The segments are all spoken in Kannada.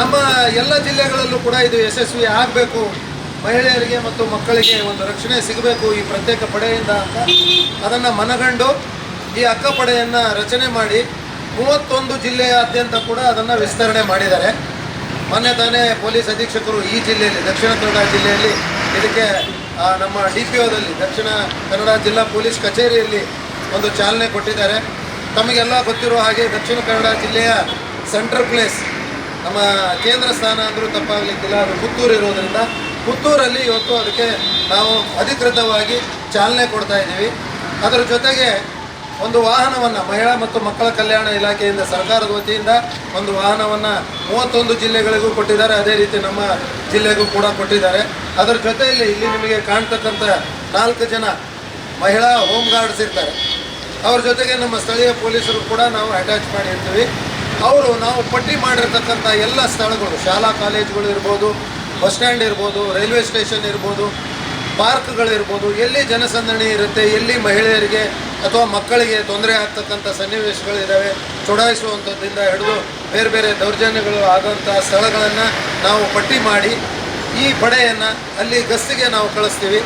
ನಮ್ಮ ಎಲ್ಲ ಜಿಲ್ಲೆಗಳಲ್ಲೂ ಕೂಡ ಇದು ಯಶಸ್ವಿ ಆಗಬೇಕು, ಮಹಿಳೆಯರಿಗೆ ಮತ್ತು ಮಕ್ಕಳಿಗೆ ಒಂದು ರಕ್ಷಣೆ ಸಿಗಬೇಕು ಈ ಪ್ರತ್ಯೇಕ ಪಡೆಯಿಂದ ಅಂತ ಅದನ್ನು ಮನಗಂಡು ಈ ಅಕ್ಕ ಪಡೆಯನ್ನು ರಚನೆ ಮಾಡಿ 31 ಜಿಲ್ಲೆಯಾದ್ಯಂತ ಕೂಡ ಅದನ್ನು ವಿಸ್ತರಣೆ ಮಾಡಿದ್ದಾರೆ. ಮೊನ್ನೆ ತಾನೇ ಪೊಲೀಸ್ ಅಧೀಕ್ಷಕರು ಈ ಜಿಲ್ಲೆಯಲ್ಲಿ, ದಕ್ಷಿಣ ಕನ್ನಡ ಜಿಲ್ಲೆಯಲ್ಲಿ ಇದಕ್ಕೆ ನಮ್ಮ DPOದಲ್ಲಿ, ದಕ್ಷಿಣ ಕನ್ನಡ ಜಿಲ್ಲಾ ಪೊಲೀಸ್ ಕಚೇರಿಯಲ್ಲಿ ಒಂದು ಚಾಲನೆ ಕೊಟ್ಟಿದ್ದಾರೆ. ತಮಗೆಲ್ಲ ಗೊತ್ತಿರೋ ಹಾಗೆ ದಕ್ಷಿಣ ಕನ್ನಡ ಜಿಲ್ಲೆಯ ಸೆಂಟ್ರಲ್ ಪ್ಲೇಸ್, ನಮ್ಮ ಕೇಂದ್ರ ಸ್ಥಾನ ಅಂದರೂ ತಪ್ಪಾಗಲಿಕ್ಕಿಲ್ಲ, ಅದು ಪುತ್ತೂರು ಇರೋದರಿಂದ ಪುತ್ತೂರಲ್ಲಿ ಇವತ್ತು ಅದಕ್ಕೆ ನಾವು ಅಧಿಕೃತವಾಗಿ ಚಾಲನೆ ಕೊಡ್ತಾ ಇದ್ದೀವಿ. ಅದರ ಜೊತೆಗೆ ಒಂದು ವಾಹನವನ್ನು ಮಹಿಳಾ ಮತ್ತು ಮಕ್ಕಳ ಕಲ್ಯಾಣ ಇಲಾಖೆಯಿಂದ, ಸರ್ಕಾರದ ವತಿಯಿಂದ ಒಂದು ವಾಹನವನ್ನು 31 ಜಿಲ್ಲೆಗಳಿಗೂ ಕೊಟ್ಟಿದ್ದಾರೆ. ಅದೇ ರೀತಿ ನಮ್ಮ ಜಿಲ್ಲೆಗೂ ಕೂಡ ಕೊಟ್ಟಿದ್ದಾರೆ. ಅದರ ಜೊತೆಯಲ್ಲಿ ಇಲ್ಲಿ ನಿಮಗೆ ಕಾಣ್ತಕ್ಕಂಥ 4 ಜನ ಮಹಿಳಾ ಹೋಮ್ ಗಾರ್ಡ್ಸ್ ಇರ್ತಾರೆ. ಅವ್ರ ಜೊತೆಗೆ ನಮ್ಮ ಸ್ಥಳೀಯ ಪೊಲೀಸರು ಕೂಡ ನಾವು ಅಟ್ಯಾಚ್ ಮಾಡಿ ಇರ್ತೀವಿ. ಅವರು ನಾವು ಪಟ್ಟಿ ಮಾಡಿರ್ತಕ್ಕಂಥ ಎಲ್ಲ ಸ್ಥಳಗಳು, ಶಾಲಾ ಕಾಲೇಜುಗಳು ಇರ್ಬೋದು, ಬಸ್ ಸ್ಟ್ಯಾಂಡ್ ಇರ್ಬೋದು, ರೈಲ್ವೆ ಸ್ಟೇಷನ್ ಇರ್ಬೋದು, ಪಾರ್ಕ್ಗಳಿರ್ಬೋದು, ಎಲ್ಲಿ ಜನಸಂದಣಿ ಇರುತ್ತೆ, ಎಲ್ಲಿ ಮಹಿಳೆಯರಿಗೆ ಅಥವಾ ಮಕ್ಕಳಿಗೆ ತೊಂದರೆ ಆಗ್ತಕ್ಕಂಥ ಸನ್ನಿವೇಶಗಳಿದ್ದಾವೆ, ಚುಡಾಯಿಸುವಂಥದ್ದಿಂದ ಹಿಡಿದು ಬೇರೆ ಬೇರೆ ದೌರ್ಜನ್ಯಗಳು ಆಗೋಂಥ ಸ್ಥಳಗಳನ್ನು ನಾವು ಪಟ್ಟಿ ಮಾಡಿ ಈ ಪಡೆಯನ್ನು ಅಲ್ಲಿ ಗಸ್ತಿಗೆ ನಾವು ಕಳಿಸ್ತೀವಿ.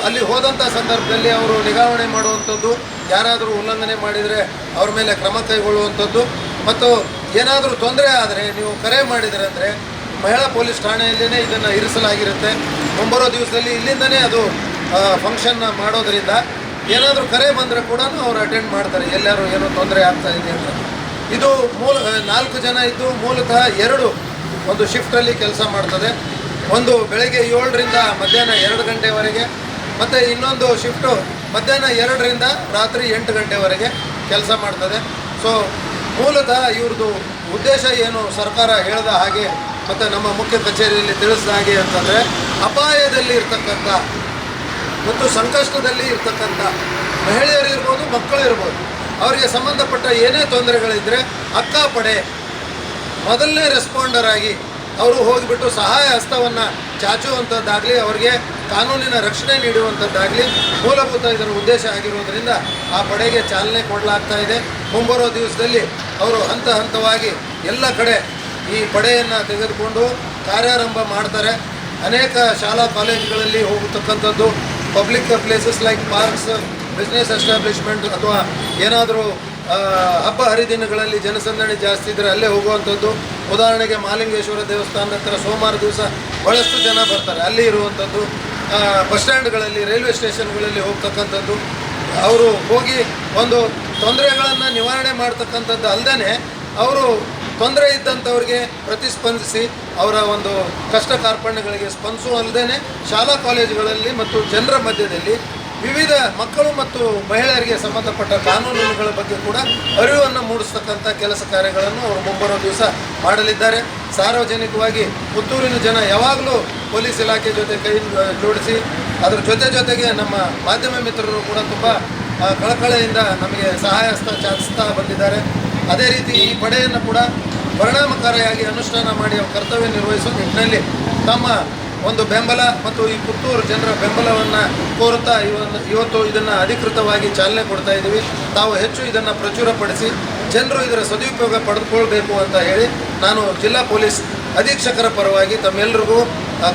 ಅಲ್ಲಿ ಹೋದಂಥ ಸಂದರ್ಭದಲ್ಲಿ ಅವರು ನಿಗಾವಣೆ ಮಾಡುವಂಥದ್ದು, ಯಾರಾದರೂ ಉಲ್ಲಂಘನೆ ಮಾಡಿದರೆ ಅವ್ರ ಮೇಲೆ ಕ್ರಮ ಕೈಗೊಳ್ಳುವಂಥದ್ದು, ಮತ್ತು ಏನಾದರೂ ತೊಂದರೆ ಆದರೆ ನೀವು ಕರೆ ಮಾಡಿದರೆ ಅಂದರೆ ಮಹಿಳಾ ಪೊಲೀಸ್ ಠಾಣೆಯಲ್ಲೇ ಇದನ್ನು ಇರಿಸಲಾಗಿರುತ್ತೆ. ಮುಂಬರೋ ದಿವಸದಲ್ಲಿ ಇಲ್ಲಿಂದನೇ ಅದು ಫಂಕ್ಷನ್ನ ಮಾಡೋದರಿಂದ ಏನಾದರೂ ಕರೆ ಬಂದರೆ ಕೂಡ ಅವರು ಅಟೆಂಡ್ ಮಾಡ್ತಾರೆ, ಎಲ್ಲರೂ ಏನೋ ತೊಂದರೆ ಆಗ್ತಾ ಇದೆ ಅಂತ. ಇದು 4 ಜನ ಇದ್ದು ಮೂಲತಃ 2 ಒಂದು ಶಿಫ್ಟಲ್ಲಿ ಕೆಲಸ ಮಾಡ್ತದೆ. ಒಂದು ಬೆಳಗ್ಗೆ 7ರಿಂದ ಮಧ್ಯಾಹ್ನ 2 ಗಂಟೆವರೆಗೆ, ಮತ್ತು ಇನ್ನೊಂದು ಶಿಫ್ಟು ಮಧ್ಯಾಹ್ನ 2ರಿಂದ ರಾತ್ರಿ 8 ಗಂಟೆವರೆಗೆ ಕೆಲಸ ಮಾಡ್ತದೆ. ಸೊ ಮೂಲತಃ ಇವ್ರದ್ದು ಉದ್ದೇಶ ಏನು, ಸರ್ಕಾರ ಹೇಳಿದ ಹಾಗೆ ಮತ್ತು ನಮ್ಮ ಮುಖ್ಯ ಕಚೇರಿಯಲ್ಲಿ ತಿಳಿಸಿದ ಹಾಗೆ ಅಂತಂದರೆ, ಅಪಾಯದಲ್ಲಿ ಇರ್ತಕ್ಕಂಥ ಮತ್ತು ಸಂಕಷ್ಟದಲ್ಲಿ ಇರ್ತಕ್ಕಂಥ ಮಹಿಳೆಯರಿರ್ಬೋದು, ಮಕ್ಕಳು ಇರ್ಬೋದು, ಅವರಿಗೆ ಸಂಬಂಧಪಟ್ಟ ಏನೇ ತೊಂದರೆಗಳಿದ್ದರೆ ಅಕ್ಕ ಪಡೆ ಮೊದಲನೇ ರೆಸ್ಪಾಂಡರ್ ಆಗಿ ಅವರು ಹೋಗಿಬಿಟ್ಟು ಸಹಾಯ ಹಸ್ತವನ್ನು ಚಾಚುವಂಥದ್ದಾಗಲಿ, ಅವರಿಗೆ ಕಾನೂನಿನ ರಕ್ಷಣೆ ನೀಡುವಂಥದ್ದಾಗಲಿ ಮೂಲಭೂತ ಇದರ ಉದ್ದೇಶ ಆಗಿರೋದರಿಂದ ಆ ಪಡೆಗೆ ಚಾಲನೆ ಕೊಡಲಾಗ್ತಾ ಇದೆ. ಮುಂಬರೋ ದಿವಸದಲ್ಲಿ ಅವರು ಹಂತ ಹಂತವಾಗಿ ಎಲ್ಲ ಕಡೆ ಈ ಪಡೆಯನ್ನು ತೆಗೆದುಕೊಂಡು ಕಾರ್ಯಾರಂಭ ಮಾಡ್ತಾರೆ. ಅನೇಕ ಶಾಲಾ ಕಾಲೇಜುಗಳಲ್ಲಿ ಹೋಗತಕ್ಕಂಥದ್ದು, public places like parks, business establishment, ಅಥವಾ ಏನಾದರೂ ಹಬ್ಬ ಹರಿದಿನಗಳಲ್ಲಿ ಜನಸಂದಣಿ ಜಾಸ್ತಿ ಇದ್ದರೆ ಅಲ್ಲೇ ಹೋಗುವಂಥದ್ದು. ಉದಾಹರಣೆಗೆ ಮಹಾಲಿಂಗೇಶ್ವರ ದೇವಸ್ಥಾನದ ಹತ್ರ ಸೋಮವಾರ ದಿವಸ ಭಾಳಷ್ಟು ಜನ ಬರ್ತಾರೆ, ಅಲ್ಲಿ ಇರುವಂಥದ್ದು. ಬಸ್ ಸ್ಟ್ಯಾಂಡ್ಗಳಲ್ಲಿ, ರೈಲ್ವೆ ಸ್ಟೇಷನ್ಗಳಲ್ಲಿ ಹೋಗ್ತಕ್ಕಂಥದ್ದು. ಅವರು ಹೋಗಿ ಒಂದು ತೊಂದರೆಗಳನ್ನು ನಿವಾರಣೆ ಮಾಡ್ತಕ್ಕಂಥದ್ದು ಅಲ್ಲದೆ, ಅವರು ತೊಂದರೆ ಇದ್ದಂಥವ್ರಿಗೆ ಪ್ರತಿಸ್ಪಂದಿಸಿ ಅವರ ಒಂದು ಕಷ್ಟ ಕಾರ್ಪಣ್ಯಗಳಿಗೆ ಸ್ಪಂದಿಸುವಲ್ಲದೇ ಶಾಲಾ ಕಾಲೇಜುಗಳಲ್ಲಿ ಮತ್ತು ಜನರ ಮಧ್ಯದಲ್ಲಿ ವಿವಿಧ ಮಕ್ಕಳು ಮತ್ತು ಮಹಿಳೆಯರಿಗೆ ಸಂಬಂಧಪಟ್ಟ ಕಾನೂನುಗಳ ಬಗ್ಗೆ ಕೂಡ ಅರಿವನ್ನು ಮೂಡಿಸ್ತಕ್ಕಂಥ ಕೆಲಸ ಕಾರ್ಯಗಳನ್ನು ಅವರು ಮುಂಬರುವ ದಿವಸ ಮಾಡಲಿದ್ದಾರೆ. ಸಾರ್ವಜನಿಕವಾಗಿ ಪುತ್ತೂರಿನ ಜನ ಯಾವಾಗಲೂ ಪೊಲೀಸ್ ಇಲಾಖೆ ಜೊತೆ ಕೈ ಜೋಡಿಸಿ, ಅದರ ಜೊತೆಗೆ ನಮ್ಮ ಮಾಧ್ಯಮ ಮಿತ್ರರು ಕೂಡ ತುಂಬ ಕಳಕಳೆಯಿಂದ ನಮಗೆ ಸಹಾಯ ಹಸ್ತ ಚಾಚಿಸ್ತಾ ಬಂದಿದ್ದಾರೆ. ಅದೇ ರೀತಿ ಈ ಪಡೆಯನ್ನು ಕೂಡ ಪರಿಣಾಮಕಾರಿಯಾಗಿ ಅನುಷ್ಠಾನ ಮಾಡಿ ಕರ್ತವ್ಯ ನಿರ್ವಹಿಸುವ ನಿಟ್ಟಿನಲ್ಲಿ ತಮ್ಮ ಒಂದು ಬೆಂಬಲ ಮತ್ತು ಈ ಪುತ್ತೂರು ಜನರ ಬೆಂಬಲವನ್ನು ಕೋರುತ್ತಾ ಇವತ್ತು ಇದನ್ನು ಅಧಿಕೃತವಾಗಿ ಚಾಲನೆ ಕೊಡ್ತಾ ಇದ್ದೀವಿ. ತಾವು ಹೆಚ್ಚು ಇದನ್ನು ಪ್ರಚುರಪಡಿಸಿ ಜನರು ಇದರ ಸದುಪಯೋಗ ಪಡೆದುಕೊಳ್ಬೇಕು ಅಂತ ಹೇಳಿ ನಾನು ಜಿಲ್ಲಾ ಪೊಲೀಸ್ ಅಧೀಕ್ಷಕರ ಪರವಾಗಿ ತಮ್ಮೆಲ್ಲರಿಗೂ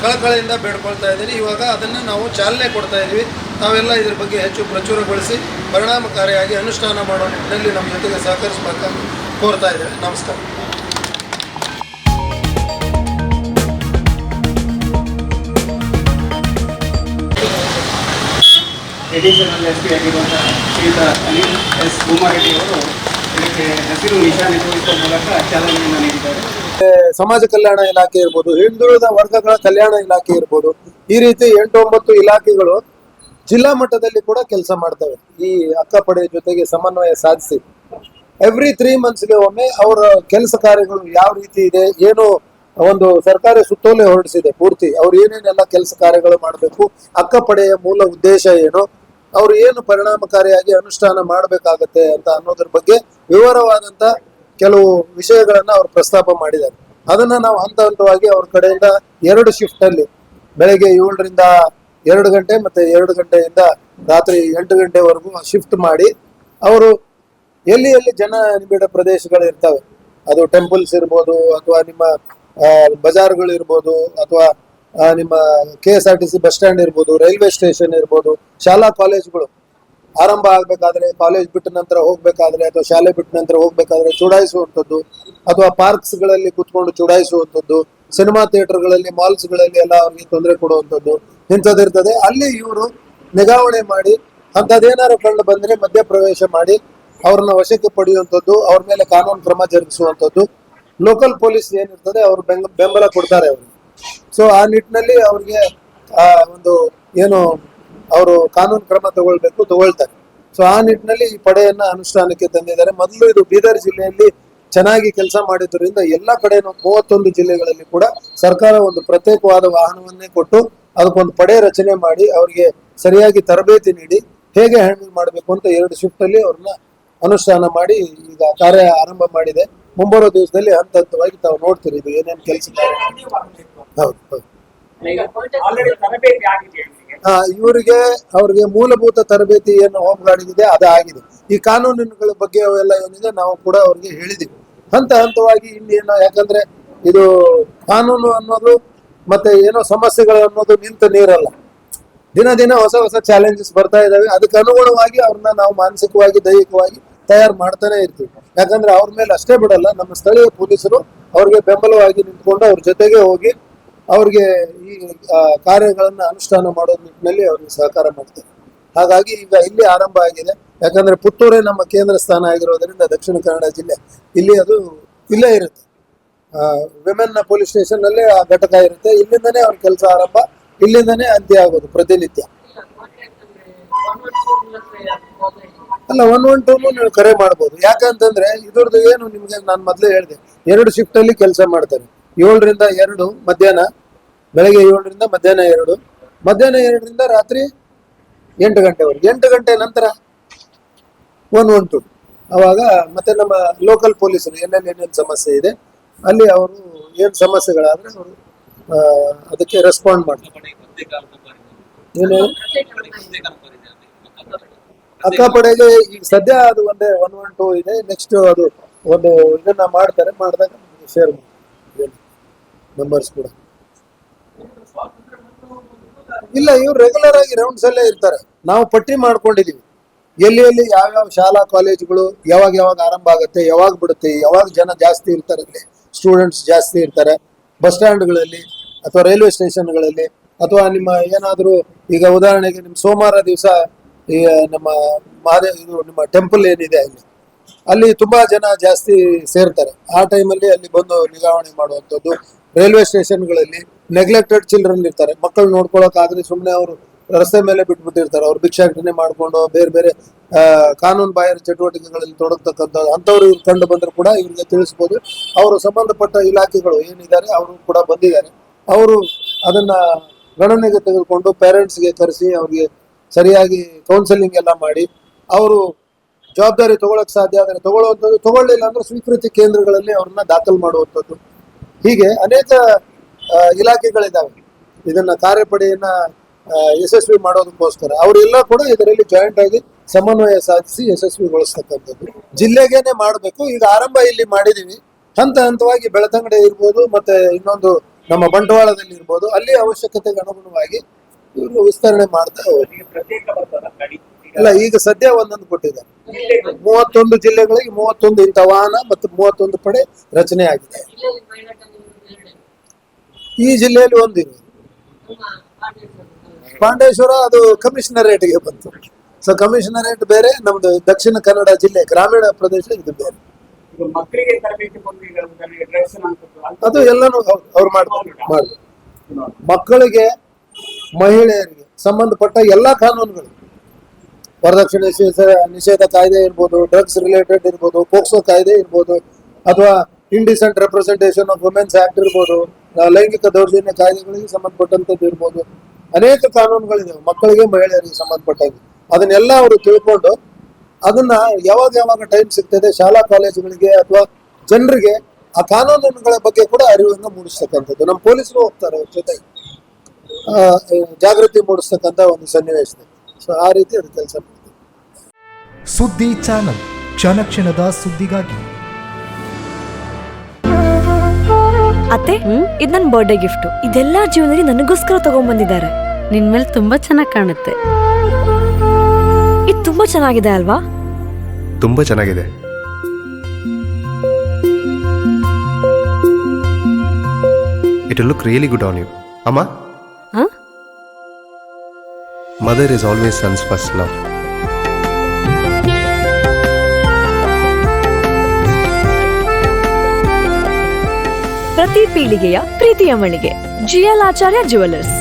ಕಳಕಳಿಯಿಂದ ಬೇಡ್ಕೊಳ್ತಾ ಇದ್ದೀನಿ. ಇವಾಗ ಅದನ್ನು ನಾವು ಚಾಲನೆ ಕೊಡ್ತಾ ಇದ್ದೀವಿ. ತಾವೆಲ್ಲ ಇದ್ರ ಬಗ್ಗೆ ಹೆಚ್ಚು ಪ್ರಚುರಗೊಳಿಸಿ ಪರಿಣಾಮಕಾರಿಯಾಗಿ ಅನುಷ್ಠಾನ ಮಾಡೋ ನಿಟ್ಟಿನಲ್ಲಿ ನಮ್ಮ ಜೊತೆಗೆ ಸಹಕರಿಸಬೇಕಂತ ಕೋರ್ತಾ ಇದ್ದೇವೆ. ನಮಸ್ಕಾರ. ಎಡಿಷನಲ್ SP ಆಗಿರುವಂತಹ ಶ್ರೀಯುತ ಅನಿಲ್ ಎಸ್ ಭೂಮಾರೆಡ್ಡಿ ಅವರು ಇದಕ್ಕೆ ಹಸಿರು ನಿಶಾನೆ ತೋರಿಸುವ ಮೂಲಕ ಚಾಲನೆಯನ್ನು ನೀಡಿದ್ದಾರೆ. ಸಮಾಜ ಕಲ್ಯಾಣ ಇಲಾಖೆ ಇರ್ಬೋದು, ಹಿಂದುಳಿದ ವರ್ಗಗಳ ಕಲ್ಯಾಣ ಇಲಾಖೆ ಇರ್ಬೋದು, ಈ ರೀತಿ 8-9 ಇಲಾಖೆಗಳು ಜಿಲ್ಲಾ ಮಟ್ಟದಲ್ಲಿ ಕೂಡ ಕೆಲಸ ಮಾಡ್ತವೆ. ಈ ಅಕ್ಕಪಡೆ ಜೊತೆಗೆ ಸಮನ್ವಯ ಸಾಧಿಸಿ ಎವ್ರಿ 3 ಮಂತ್ಸ್ಗೆ ಒಮ್ಮೆ ಅವರ ಕೆಲಸ ಕಾರ್ಯಗಳು ಯಾವ ರೀತಿ ಇದೆ, ಏನು ಒಂದು ಸರ್ಕಾರಿ ಸುತ್ತೋಲೆ ಹೊರಡಿಸಿದೆ ಪೂರ್ತಿ, ಅವ್ರು ಏನೇನೆಲ್ಲ ಕೆಲಸ ಕಾರ್ಯಗಳು ಮಾಡಬೇಕು, ಅಕ್ಕಪಡೆಯ ಮೂಲ ಉದ್ದೇಶ ಏನು, ಅವ್ರು ಏನು ಪರಿಣಾಮಕಾರಿಯಾಗಿ ಅನುಷ್ಠಾನ ಮಾಡಬೇಕಾಗತ್ತೆ ಅಂತ ಅನ್ನೋದ್ರ ಬಗ್ಗೆ ವಿವರವಾದಂತ ಕೆಲವು ವಿಷಯಗಳನ್ನ ಅವ್ರು ಪ್ರಸ್ತಾಪ ಮಾಡಿದ್ದಾರೆ. ಅದನ್ನ ನಾವು ಹಂತ ಹಂತವಾಗಿ ಅವ್ರ ಕಡೆಯಿಂದ 2 ಶಿಫ್ಟ್ ಅಲ್ಲಿ ಬೆಳಗ್ಗೆ 7ರಿಂದ 2 ಗಂಟೆ ಮತ್ತೆ 2 ಗಂಟೆಯಿಂದ ರಾತ್ರಿ 8 ಗಂಟೆವರೆಗೂ ಶಿಫ್ಟ್ ಮಾಡಿ ಅವರು ಎಲ್ಲಿ ಎಲ್ಲಿ ಜನ ನಿಬಿಡ ಪ್ರದೇಶಗಳು ಇರ್ತವೆ, ಅದು ಟೆಂಪಲ್ಸ್ ಇರ್ಬೋದು ಅಥವಾ ನಿಮ್ಮ ಬಜಾರ್ಗಳು ಇರ್ಬೋದು, ಅಥವಾ ನಿಮ್ಮ KSRTC ಬಸ್ ಸ್ಟ್ಯಾಂಡ್ ಇರ್ಬೋದು, ರೈಲ್ವೆ ಸ್ಟೇಷನ್ ಇರ್ಬೋದು, ಶಾಲಾ ಕಾಲೇಜುಗಳು ಆರಂಭ ಆಗ್ಬೇಕಾದ್ರೆ, ಕಾಲೇಜ್ ಬಿಟ್ಟ ನಂತರ ಹೋಗ್ಬೇಕಾದ್ರೆ ಅಥವಾ ಶಾಲೆ ಬಿಟ್ಟ ನಂತರ ಹೋಗ್ಬೇಕಾದ್ರೆ ಚುಡಾಯಿಸುವಂಥದ್ದು, ಅಥವಾ ಪಾರ್ಕ್ಸ್ಗಳಲ್ಲಿ ಕುತ್ಕೊಂಡು ಚುಡಾಯಿಸುವಂಥದ್ದು, ಸಿನಿಮಾ ಥಿಯೇಟರ್ಗಳಲ್ಲಿ, ಮಾಲ್ಸ್ಗಳಲ್ಲಿ ಎಲ್ಲ ಅವ್ರಿಗೆ ತೊಂದರೆ ಕೊಡುವಂಥದ್ದು ಇಂಥದ್ದಿರ್ತದೆ. ಅಲ್ಲಿ ಇವರು ನಿಗಾವಣೆ ಮಾಡಿ ಅಂಥದ್ದೇನಾದ್ರು ಕಂಡು ಬಂದ್ರೆ ಮಧ್ಯಪ್ರವೇಶ ಮಾಡಿ ಅವ್ರನ್ನ ವಶಕ್ಕೆ ಪಡೆಯುವಂಥದ್ದು, ಅವ್ರ ಮೇಲೆ ಕಾನೂನು ಕ್ರಮ ಜರುಗಿಸುವಂಥದ್ದು. ಲೋಕಲ್ ಪೊಲೀಸ್ ಏನಿರ್ತದೆ ಅವ್ರು ಬೆಂಬಲ ಕೊಡ್ತಾರೆ ಅವ್ರಿಗೆ. ಸೊ ಆ ನಿಟ್ಟಿನಲ್ಲಿ ಅವ್ರಿಗೆ ಒಂದು ಏನು ಅವರು ಕಾನೂನು ಕ್ರಮ ತಗೊಳ್ತಾರೆ. ಸೊ ಆ ನಿಟ್ಟಿನಲ್ಲಿ ಈ ಪಡೆಯನ್ನ ಅನುಷ್ಠಾನಕ್ಕೆ ತಂದಿದ್ದಾರೆ. ಮೊದಲು ಇದು ಬೀದರ್ ಜಿಲ್ಲೆಯಲ್ಲಿ ಚೆನ್ನಾಗಿ ಕೆಲಸ ಮಾಡಿದ್ರಿಂದ ಎಲ್ಲ ಕಡೆನೂ 31 ಜಿಲ್ಲೆಗಳಲ್ಲಿ ಕೂಡ ಸರ್ಕಾರ ಒಂದು ಪ್ರತ್ಯೇಕವಾದ ವಾಹನವನ್ನೇ ಕೊಟ್ಟು ಅದಕ್ಕೊಂದು ಪಡೆ ರಚನೆ ಮಾಡಿ ಅವರಿಗೆ ಸರಿಯಾಗಿ ತರಬೇತಿ ನೀಡಿ ಹೇಗೆ ಹ್ಯಾಂಡಲ್ ಮಾಡಬೇಕು ಅಂತ 2 ಶಿಫ್ಟ್ ಅಲ್ಲಿ ಅವ್ರನ್ನ ಅನುಷ್ಠಾನ ಮಾಡಿ ಈಗ ಕಾರ್ಯ ಆರಂಭ ಮಾಡಿದೆ. ಮುಂಬರುವ ದಿವಸದಲ್ಲಿ ಹಂತ ಹಂತವಾಗಿ ತಾವು ನೋಡ್ತೀರಿ ಇದು ಏನೇನು ಕೆಲಸ. ಹೌದು. ಇವರಿಗೆ ಅವ್ರಿಗೆ ಮೂಲಭೂತ ತರಬೇತಿ ಏನು ಹೋಮ್ ಗಾರ್ಡ್ಗಿದೆ ಅದು ಆಗಿದೆ. ಈ ಕಾನೂನುಗಳ ಬಗ್ಗೆ ಅವೆಲ್ಲ ಏನಿದೆ ನಾವು ಕೂಡ ಅವ್ರಿಗೆ ಹೇಳಿದೀವಿ. ಹಂತ ಹಂತವಾಗಿ ಇನ್ನೇನು, ಯಾಕಂದ್ರೆ ಇದು ಕಾನೂನು ಅನ್ನೋದು ಮತ್ತೆ ಏನೋ ಸಮಸ್ಯೆಗಳು ಅನ್ನೋದು ನಿಂತ ನೀರಲ್ಲ. ದಿನ ಹೊಸ ಚಾಲೆಂಜಸ್ ಬರ್ತಾ ಇದಾವೆ. ಅದಕ್ಕೆ ಅನುಗುಣವಾಗಿ ಅವ್ರನ್ನ ನಾವು ಮಾನಸಿಕವಾಗಿ ದೈಹಿಕವಾಗಿ ತಯಾರು ಮಾಡ್ತಾನೆ ಇರ್ತೀವಿ. ಯಾಕಂದ್ರೆ ಅವ್ರ ಮೇಲೆ ಅಷ್ಟೇ ಬಿಡಲ್ಲ, ನಮ್ಮ ಸ್ಥಳೀಯ ಪೊಲೀಸರು ಅವ್ರಿಗೆ ಬೆಂಬಲವಾಗಿ ನಿಂತ್ಕೊಂಡು ಅವ್ರ ಜೊತೆಗೆ ಹೋಗಿ ಅವ್ರಿಗೆ ಈ ಕಾರ್ಯಗಳನ್ನ ಅನುಷ್ಠಾನ ಮಾಡೋ ನಿಟ್ಟಿನಲ್ಲಿ ಅವ್ರಿಗೆ ಸಹಕಾರ ಮಾಡ್ತಾರೆ. ಹಾಗಾಗಿ ಈಗ ಇಲ್ಲಿ ಆರಂಭ ಆಗಿದೆ. ಯಾಕಂದ್ರೆ ಪುತ್ತೂರೇ ನಮ್ಮ ಕೇಂದ್ರ ಸ್ಥಾನ ಆಗಿರೋದ್ರಿಂದ ದಕ್ಷಿಣ ಕನ್ನಡ ಜಿಲ್ಲೆ ಇಲ್ಲಿ ಅದು ಇಲ್ಲೇ ಇರುತ್ತೆ. ವಿಮೆನ್ ಪೊಲೀಸ್ ಸ್ಟೇಷನ್ ಅಲ್ಲೇ ಆ ಘಟಕ ಇರುತ್ತೆ. ಇಲ್ಲಿಂದನೇ ಅವ್ರ ಕೆಲಸ ಆರಂಭ, ಇಲ್ಲಿಂದನೇ ಅಂತ್ಯ ಆಗೋದು ಪ್ರತಿನಿತ್ಯ. ಅಲ್ಲ 112 ನೀವು ಕರೆ ಮಾಡ್ಬೋದು. ಯಾಕಂತಂದ್ರೆ ಇದ್ರದ್ದು ಏನು ನಿಮ್ಗೆ ನಾನು ಮೊದ್ಲೇ ಹೇಳಿದೆ, 2 ಶಿಫ್ಟ್ ಅಲ್ಲಿ ಕೆಲಸ ಮಾಡ್ತಾರೆ. 7 ರಿಂದ 2 ಮಧ್ಯಾಹ್ನ, ಬೆಳಗ್ಗೆ 7 ರಿಂದ ಮಧ್ಯಾಹ್ನ 2, ಮಧ್ಯಾಹ್ನ 2 ರಿಂದ ರಾತ್ರಿ 8 ಗಂಟೆವರೆಗೆ. 8 ಗಂಟೆ ನಂತರ 112. ಅವಾಗ ಮತ್ತೆ ನಮ್ಮ ಲೋಕಲ್ ಪೊಲೀಸರು ಏನೇನು ಸಮಸ್ಯೆ ಇದೆ ಅಲ್ಲಿ ಅವರು ಏನ್ ಸಮಸ್ಯೆಗಳಾದ್ರೆ ಅವರು ಅದಕ್ಕೆ ರೆಸ್ಪಾಂಡ್ ಮಾಡ್ತಾರೆ. ಏನು ಅಕ್ಕಪಡೆಗೆ ಈಗ ಸದ್ಯ ಅದು ಒಂದೇ 112 ಇದೆ. ನೆಕ್ಸ್ಟ್ ಅದು ಒಂದು ಇದನ್ನ ಮಾಡಿದಾಗ ಶೇರ್ ನಂಬರ್ಸ್ ಕೂಡ ಇಲ್ಲ. ಇವ್ರು ರೆಗ್ಯುಲರ್ ಆಗಿ ರೌಂಡ್ಸ್ ಅಲ್ಲೇ ಇರ್ತಾರೆ. ನಾವು ಪಟ್ಟಿ ಮಾಡ್ಕೊಂಡಿದೀವಿ ಎಲ್ಲಿ ಯಾವ್ಯಾವ ಶಾಲಾ ಕಾಲೇಜುಗಳು ಯಾವಾಗ ಆರಂಭ ಆಗುತ್ತೆ, ಯಾವಾಗ ಬಿಡುತ್ತೆ, ಯಾವಾಗ ಜನ ಜಾಸ್ತಿ ಇರ್ತಾರೆ, ಅಲ್ಲಿ ಸ್ಟೂಡೆಂಟ್ಸ್ ಜಾಸ್ತಿ ಇರ್ತಾರೆ, ಬಸ್ ಸ್ಟ್ಯಾಂಡ್ಗಳಲ್ಲಿ ಅಥವಾ ರೈಲ್ವೆ ಸ್ಟೇಷನ್ಗಳಲ್ಲಿ, ಅಥವಾ ನಿಮ್ಮ ಏನಾದರೂ ಈಗ ಉದಾಹರಣೆಗೆ ನಿಮ್ಮ ಸೋಮವಾರ ದಿವಸ ಈ ನಮ್ಮ ಇದು ನಿಮ್ಮ ಟೆಂಪಲ್ ಏನಿದೆ ಅಲ್ಲಿ ತುಂಬಾ ಜನ ಜಾಸ್ತಿ ಸೇರ್ತಾರೆ. ಆ ಟೈಮಲ್ಲಿ ಅಲ್ಲಿ ಬಂದು ನಿಗಾವಣೆ ಮಾಡುವಂಥದ್ದು. ರೈಲ್ವೆ ಸ್ಟೇಷನ್ಗಳಲ್ಲಿ ನೆಗ್ಲೆಕ್ಟೆಡ್ ಚಿಲ್ಡ್ರನ್ ಇರ್ತಾರೆ, ಮಕ್ಕಳು ನೋಡ್ಕೊಳಕ್ಕಾದ್ರೆ ಸುಮ್ಮನೆ ಅವರು ರಸ್ತೆ ಮೇಲೆ ಬಿಟ್ಬಿಟ್ಟಿರ್ತಾರೆ. ಅವ್ರು ಭಿಕ್ಷಾಟನೆ ಮಾಡ್ಕೊಂಡು ಬೇರೆ ಕಾನೂನು ಬಾಹಿರ ಚಟುವಟಿಕೆಗಳಲ್ಲಿ ತೊಡಗ್ತಕ್ಕಂಥದ್ದು ಅಂಥವ್ರು ಕಂಡು ಬಂದ್ರು ಕೂಡ ಇವ್ರಿಗೆ ತಿಳಿಸ್ಬೋದು. ಅವರು ಸಂಬಂಧಪಟ್ಟ ಇಲಾಖೆಗಳು ಏನಿದ್ದಾರೆ ಅವರು ಕೂಡ ಬಂದಿದ್ದಾರೆ. ಅವರು ಅದನ್ನ ಗಣನೆಗೆ ತೆಗೆದುಕೊಂಡು ಪೇರೆಂಟ್ಸ್ಗೆ ಕರೆಸಿ ಅವ್ರಿಗೆ ಸರಿಯಾಗಿ ಕೌನ್ಸೆಲಿಂಗ್ ಎಲ್ಲ ಮಾಡಿ ಅವರು ಜವಾಬ್ದಾರಿ ತಗೊಳಕ್ ಸಾಧ್ಯ ಆದರೆ ತಗೊಳ್ಳುವಂಥದ್ದು, ತಗೊಳ್ಳಿಲ್ಲ ಅಂದ್ರೆ ಸ್ವೀಕೃತಿ ಕೇಂದ್ರಗಳಲ್ಲಿ ಅವ್ರನ್ನ ದಾಖಲು ಮಾಡುವಂಥದ್ದು. ಹೀಗೆ ಅನೇಕ ಇಲಾಖೆಗಳಿದ್ದಾವೆ ಇದನ್ನ ಕಾರ್ಯಪಡೆಯನ್ನ ಯಶಸ್ವಿ ಮಾಡೋದಕ್ಕೋಸ್ಕರ. ಅವರೆಲ್ಲ ಕೂಡ ಇದರಲ್ಲಿ ಜಾಯಿಂಟ್ ಆಗಿ ಸಮನ್ವಯ ಸಾಧಿಸಿ ಯಶಸ್ವಿಗೊಳಿಸ್ತಕ್ಕಂಥದ್ದು ಜಿಲ್ಲೆಗೇನೆ ಮಾಡಬೇಕು. ಈಗ ಆರಂಭ ಇಲ್ಲಿ ಮಾಡಿದೀವಿ. ಹಂತ ಹಂತವಾಗಿ ಬೆಳತಂಗಡೆ ಇರ್ಬೋದು, ಮತ್ತೆ ಇನ್ನೊಂದು ನಮ್ಮ ಬಂಟ್ವಾಳದಲ್ಲಿ ಇರ್ಬೋದು, ಅಲ್ಲಿ ಅವಶ್ಯಕತೆಗೆ ಅನುಗುಣವಾಗಿ ಇವರು ವಿಸ್ತರಣೆ ಮಾಡ್ತಾ ಹೋಗಿ. ಇಲ್ಲ, ಈಗ ಸದ್ಯ ಒಂದೊಂದು ಕೊಟ್ಟಿದ್ದಾರೆ. 31 ಜಿಲ್ಲೆಗಳಿಗೆ 31 ಇಂಥ ವಾಹನ ಮತ್ತು 31 ಪಡೆ ರಚನೆ ಆಗಿದೆ. ಈ ಜಿಲ್ಲೆಯಲ್ಲಿ ಒಂದಿರೋದು ಪಾಂಡೇಶ್ವರ, ಅದು ಕಮಿಷನರೇಟ್ಗೆ ಬಂತು. ಸೊ ಕಮಿಷನರೇಟ್ ಬೇರೆ, ನಮ್ದು ದಕ್ಷಿಣ ಕನ್ನಡ ಜಿಲ್ಲೆ ಗ್ರಾಮೀಣ ಪ್ರದೇಶ ಇದು ಬೇರೆ. ಅದು ಎಲ್ಲಾನು ಅವ್ರು ಮಾಡ್ತಾರೆ. ಮಕ್ಕಳಿಗೆ, ಮಹಿಳೆಯರಿಗೆ ಸಂಬಂಧಪಟ್ಟ ಎಲ್ಲಾ ಕಾನೂನುಗಳು, ವರದಕ್ಷಿಣೆ ನಿಷೇಧ ಕಾಯ್ದೆ ಇರ್ಬೋದು, ಡ್ರಗ್ಸ್ ರಿಲೇಟೆಡ್ ಇರ್ಬೋದು, ಪೋಕ್ಸೋ ಕಾಯ್ದೆ ಇರ್ಬೋದು, ಅಥವಾ indecent representation of women's act ಇರ್ಬೋದು, ಲೈಂಗಿಕ ದೌರ್ಜನ್ಯ ಕಾಯ್ದೆಗಳಿಗೆ ಸಂಬಂಧಪಟ್ಟಂತದ್ದು ಇರ್ಬೋದು, ಅನೇಕ ಕಾನೂನುಗಳಿದಾವೆ ಮಕ್ಕಳಿಗೆ ಮಹಿಳೆಯರಿಗೆ ಸಂಬಂಧಪಟ್ಟಾಗಿ. ಅದನ್ನೆಲ್ಲ ಅವರು ತಿಳ್ಕೊಂಡು ಅದನ್ನ ಯಾವಾಗ ಟೈಮ್ ಸಿಗ್ತದೆ ಶಾಲಾ ಕಾಲೇಜುಗಳಿಗೆ ಅಥವಾ ಜನರಿಗೆ ಆ ಕಾನೂನುಗಳ ಬಗ್ಗೆ ಕೂಡ ಅರಿವನ್ನು ಮೂಡಿಸ್ತಕ್ಕಂಥದ್ದು. ನಮ್ಮ ಪೊಲೀಸರು ಹೋಗ್ತಾರೆ ಅವ್ರ ಜೊತೆಗೆ ಜಾಗೃತಿ ಮೂಡಿಸ್ತಕ್ಕಂಥ ಒಂದು ಸನ್ನಿವೇಶ. ಸೊ ಆ ರೀತಿ ಅದು ಕೆಲಸ ಮಾಡ್ತೀವಿ. ಸುದ್ದಿ ಚಾನಲ್, ಕ್ಷಣ ಕ್ಷಣದ ಸುದ್ದಿಗಾಗಿ. ಅತ್ತೆ ಇದು ನನ್ನ ಬರ್ಡೇ ಗಿಫ್ಟ್. ಇದೆಲ್ಲ ಜೀವನದಲ್ಲಿ ನನಗೋಸ್ಕರ ತಗೊಂಡ್ಬಂದಿದ್ದಾರೆ. ನಿನ್ ಮೇಲೆ ತುಂಬಾ ಚೆನ್ನಾಗಿ ಕಾಣುತ್ತೆ. ಇದು ತುಂಬಾ ಚೆನ್ನಾಗಿದೆ ಅಲ್ವಾ? ತುಂಬ ಚೆನ್ನಾಗಿದೆ. It will look really good on you. ಅಮ್ಮ, ಹ? Mother is always son's first love. ಪ್ರತಿ ಪೀಳಿಗೆಯ ಪ್ರೀತಿಯ ಮಳಿಗೆ GL ಆಚಾರ್ಯ ಜುವೆಲ್ಲರ್ಸ್.